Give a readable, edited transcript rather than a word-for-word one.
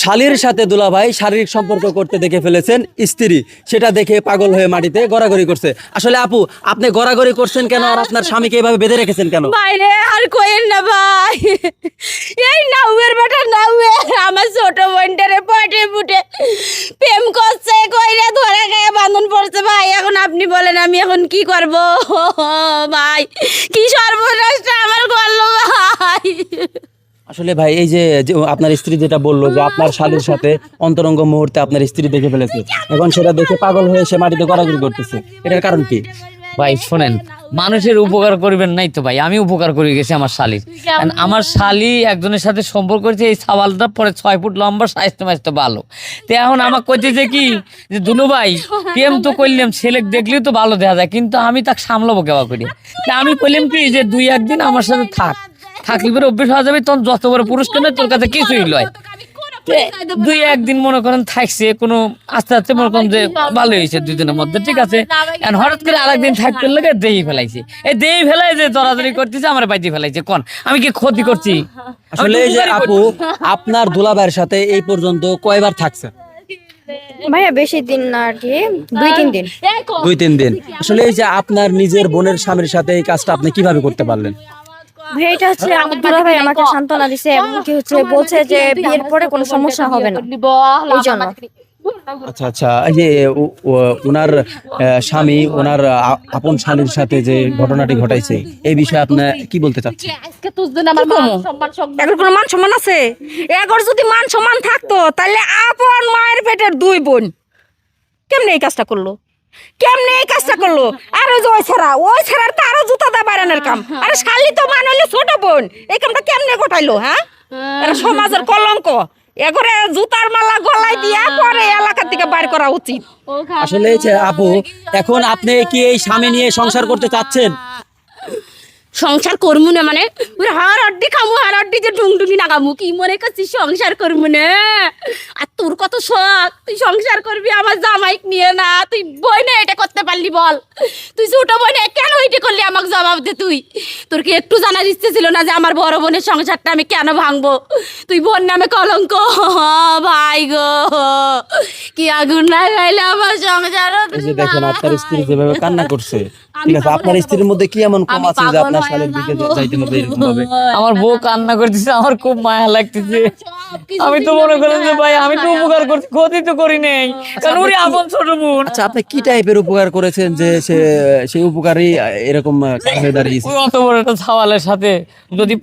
শালীর সাথে দুলাভাই শারীরিক সম্পর্ক করতে দেখে ফেলেছেন স্ত্রী, সেটা দেখে পাগল হয়ে মাটিতে গড়াগড়ি করছে। আসলে আপু, আপনি গড়াগড়ি করছেন কেন আর আপনার স্বামীকে এভাবে বেঁধে রেখেছেন কেন? বাইরে আর কইেন না ভাই, এই নাউয়ের বেটা নাউয়ে আমার ছোট বোনটারে পটে ফুটে প্রেম করছে, কইরে ধরে গায়ে বাঁধন পড়ছে। ভাই এখন আপনি বলেন আমি এখন কি করব? ভাই কি সর্বনাশটা আমার করলো ভাই। আসলে ভাই, এই যে যে আপনার স্ত্রী যেটা বললো যে আপনার শালীর সাথে অন্তরঙ্গ মুহূর্তে আপনার স্ত্রী দেখে ফেলেছে, এখন সেটা দেখে পাগল হয়ে সে মাটিতে গড়াগড়ি করতেছে, এটার কারণ কি? ভাই শোনেন, মানুষের উপকার করবেন নাই তো ভাই, আমি উপকার করে গেছি আমার শালীর। And আমার শালী একজনের সাথে সম্পর্ক করেছে, এই সাওয়ালটা পরে 6 ফুট লম্বা, স্বাস্থ্য মাস্থ্য ভালো। তো এখন আমাকে কইতেছে কি যে দুলু ভাই প্রেম তো করলাম, ছেলে দেখলেও তো ভালো দেখা যায়, কিন্তু আমি তাকে সামলাবো কেবা করি। তা আমি কইলাম কি যে 2-1 দিন আমার সাথে থাকলে পরে অভ্যেস হয়ে যাবে, তখন যত বড় পুরস্কার নয় তোর কাছে কিছুই লয়। 2-1 দিন মনে করেন থাকছে, কোনো আস্তে আস্তে মনে করেন যে ভালো হয়েছে 2 দিনের মধ্যে, ঠিক আছে। এখন হঠাৎ করে আরেকদিন থাকতে লাগে দেই ফেলাইছে, এই দেই ফেলাই যে দরাদরি করতেছে, আমার বাইতে ফেলাইছে। কোন আমি কি ক্ষতি করছি? আসলে এই যে আপু, আপনার দুলাভাইয়ের সাথে এই পর্যন্ত কয়বার থাকছে? ভাইয়া বেশি দিন না আর কি, 2-3 দিন। 2-3 দিন। আসলে এই যে আপনার নিজের বোনের স্বামীর সাথে এই কাজটা আপনি কিভাবে করতে পারলেন? ভাই এটা হচ্ছে আমার দুলা ভাই আমাকে সান্ত্বনা দিছে এবং কি হচ্ছে বলছে যে বিয়ের পরে কোনো সমস্যা হবে না, এই জন্য। আচ্ছা আচ্ছা, এই যে ওনার স্বামী ওনার আপন শালীর সাথে যে ঘটনাটি ঘটাইছে, এই বিষয়ে আপনি কি বলতে চাচ্ছেন? এগুলো কোনো মান সম্মান আছে? এগর যদি মান সম্মান থাকতো তাহলে আপন মায়ের পেটের 2 বোন কেমনে এই কাজটা করলো? কেমনে এই কাজটা করলো? আর ওই যে ওই ছাড়ার তো আরো জুতা দা বাড়ানোর কাম। আরে শালি তো মান হইলো ছোট বোন, এই কামটা কেমনে ঘটাইলো? হ্যাঁ, এরা সমাজের কলঙ্ক। এগরে জুতার মালা গলায় দিয়া পরে এলাকা থেকে বাইর করা উচিত। আসলে এই যে আপু, এখন আপনি কি এই স্বামী নিয়ে সংসার করতে চাচ্ছেন? সংসার করবো না মানে ওই হার আড্ডি খামু, হার আড্ডি যে ডুংডুঙ্গি নাগামু, কি মনে করছিস সংসার করবো না? আর তোর কত শখ, তুই সংসার করবি আমার জামাইক নিয়ে না? তুই বই না এটা করতে পারলি বল? তুই ছোট বোনে কেন এটা করলি? আমাকে জবাব দে তুই। তোর কি একটু জানার ইচ্ছে ছিল না যে আমার বড় বোনের সংসারটা আমি কেন ভাঙবো? তুই বোন নামে কলঙ্ক। ভাই গো, কি আগুন না গাইলে আমার সংসার। এই যে দেখেন আপনার স্ত্রী যেভাবে কান্না করছে, ঠিক আছে, আপনার স্ত্রীর মধ্যে কি এমন কম আছে যে আপনার শালীর দিকে যাইতে হবে এরকম ভাবে? আমার বউ কান্না করতেছে, আমার খুব মায়া লাগতেছে। আমি তো মনে করেন যে ভাই আমি তো উপকার করছি, ক্ষতি তো করি নাই, কারণ ওরই আপন ছোট বোন। আচ্ছা, আপনি কি টাইপের উপকার করেছেন যে সেই উপকারী এরকম কাজ হয়ে দাঁড়িয়েছে? ওই অত বড় একটা ছাওয়ালের সাথে যদি